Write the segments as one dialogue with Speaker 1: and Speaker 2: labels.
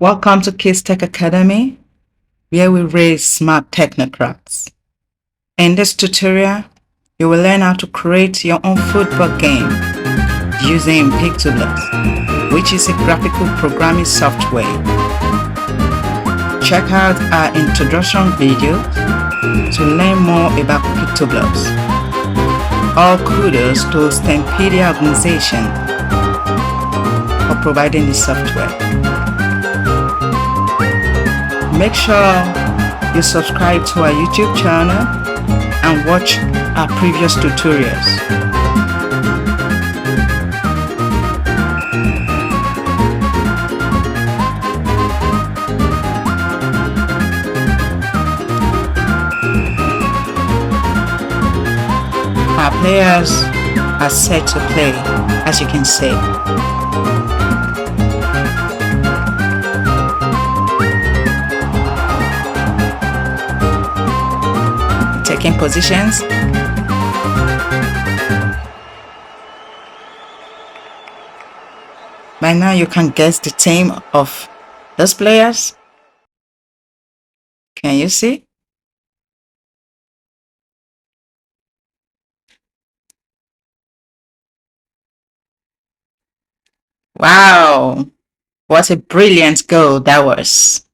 Speaker 1: Welcome to Kids Tech Academy, where we raise smart technocrats. In this tutorial, you will learn how to create your own football game using Pictoblox, which is a graphical programming software. Check out our introduction video to learn more about Pictoblox. All kudos to Stampedia organization for providing this software. Make sure you subscribe to our YouTube channel and watch our previous tutorials. Our players are set to play, as you can see. Taking positions. By now you can guess the team of those players. Can you see? Wow, what a brilliant goal that was.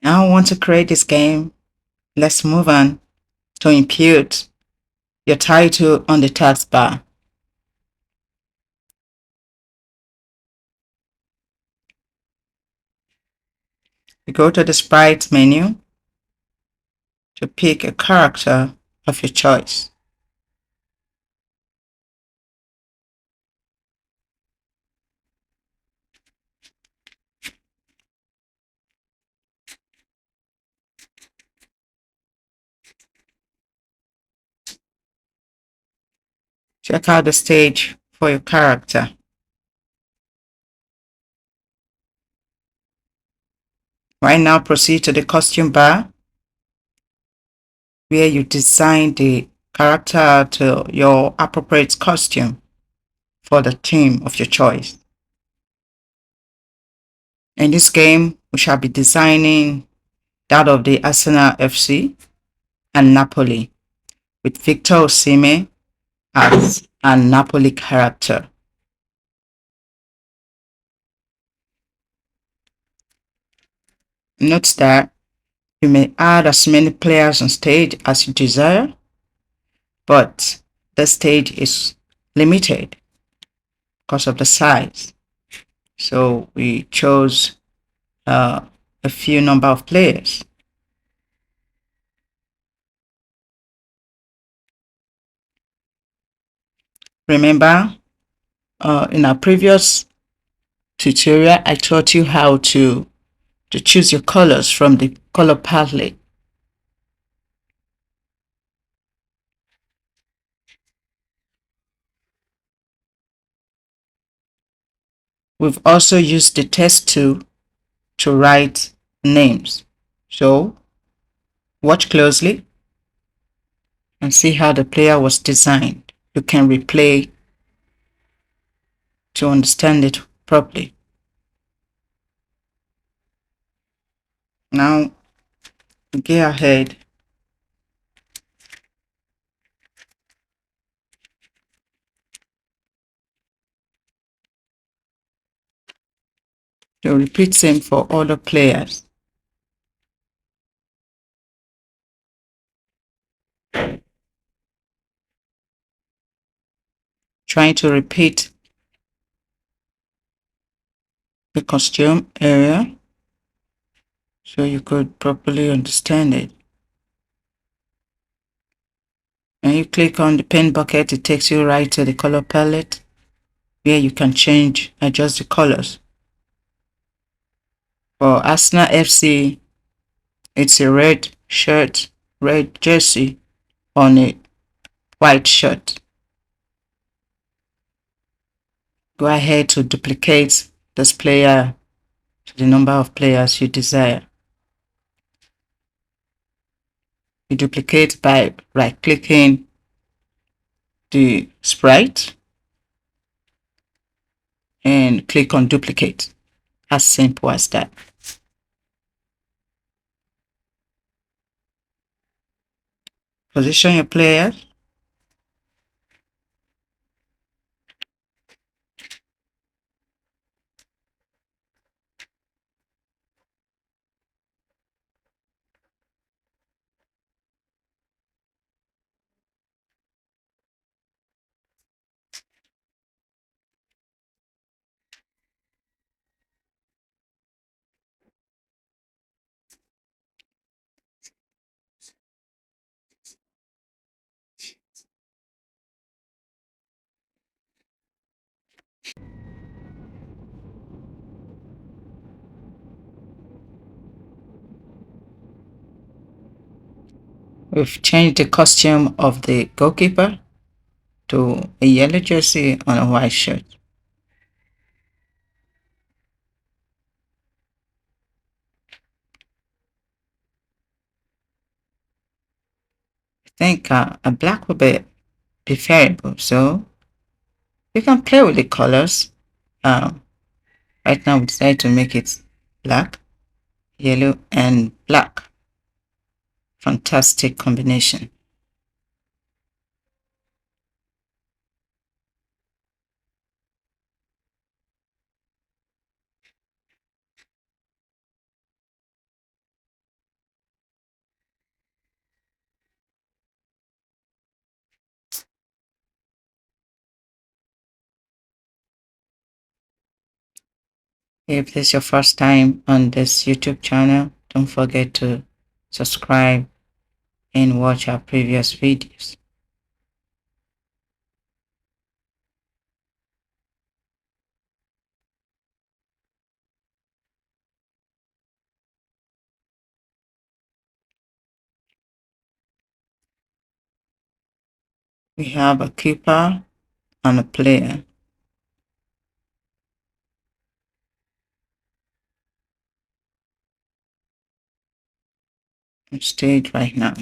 Speaker 1: Now I want to create this game. Let's move on to input your title on the taskbar. You go to the Sprite menu to pick a character of your choice. Check out the stage for your character. Right now, proceed to the costume bar, where you design the character to your appropriate costume for the team of your choice. In this game, we shall be designing that of the Arsenal FC and Napoli, with Victor Osimen as a Napoli character. Note that you may add as many players on stage as you desire, but the stage is limited because of the size. So we chose a few number of players. Remember, in our previous tutorial, I taught you how to choose your colors from the color palette. We've also used the text tool to write names. So watch closely and see how the player was designed. You can replay to understand it properly. Now go ahead to repeat same for other players. Trying to repeat the costume area so you could properly understand it. And you click on the pen bucket, it takes you right to the color palette where you can adjust the colors. For Arsenal FC, it's a red shirt, red jersey on a white shirt. Go ahead to duplicate this player to the number of players you desire. You duplicate by right-clicking the sprite and click on duplicate. As simple as that. Position your players. We've changed the costume of the goalkeeper to a yellow jersey on a white shirt. I think a black will be preferable, so you can play with the colors. Right now we decided to make it black, yellow, and black. Fantastic combination. If this is your first time on this YouTube channel, don't forget to subscribe and watch our previous videos. We have a keeper and a player on stage right now.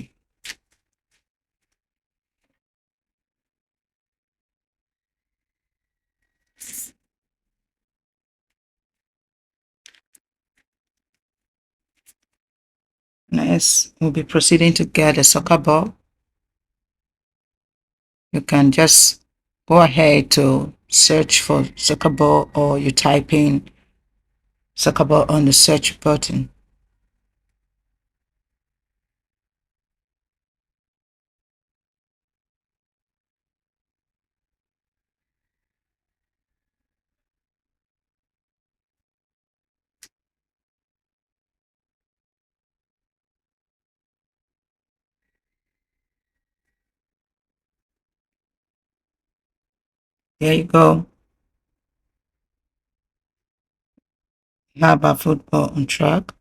Speaker 1: Next, we'll be proceeding to get a soccer ball. You can just go ahead to search for soccer ball, or you type in soccer ball on the search button. There you go. You have our football on track.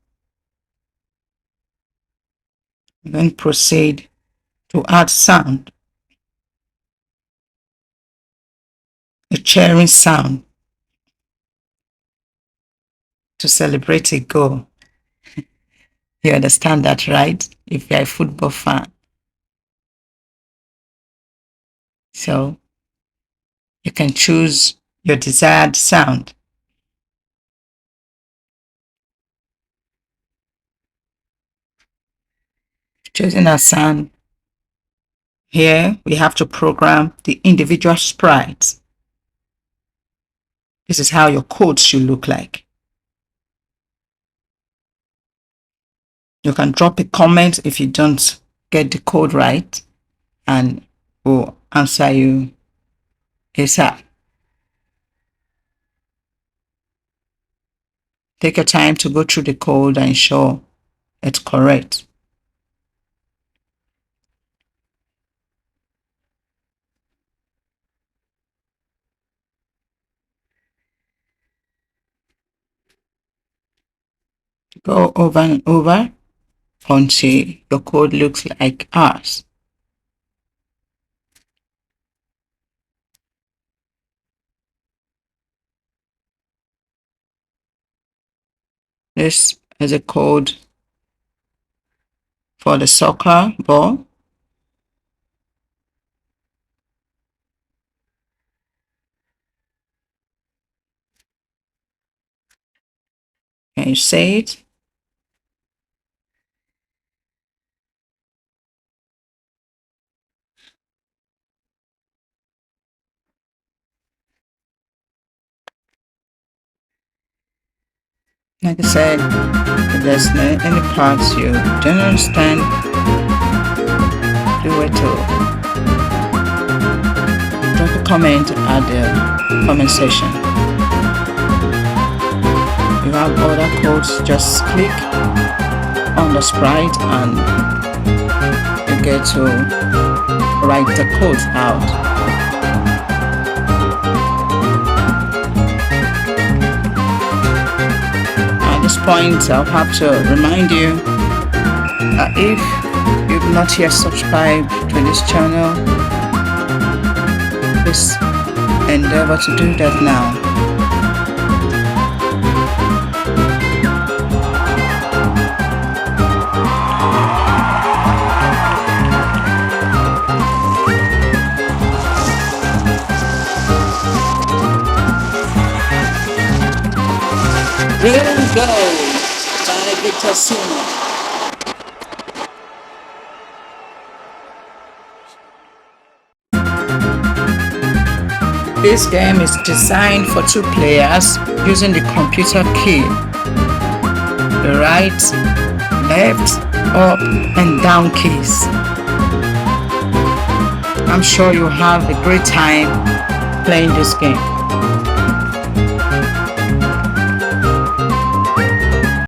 Speaker 1: Then proceed to add sound, a cheering sound to celebrate a goal. You understand that, right? If you're a football fan. So you can choose your desired sound. Choosing a sound, here we have to program the individual sprites. This is how your code should look like. You can drop a comment if you don't get the code right, and we'll answer you ASAP. Take your time to go through the code and ensure it's correct. Go over and over until your code looks like ours. This is a code for the soccer ball. Can you say it? Like I said, if there's any parts you don't understand, do it to drop a comment at the comment section. If you have other codes, just click on the sprite and you get to write the codes out. At this point, I'll have to remind you that if you've not yet subscribed to this channel, please endeavor to do that now. There we go, by Osimen. This game is designed for 2 players using the computer key. The right, left, up and down keys. I'm sure you'll have a great time playing this game.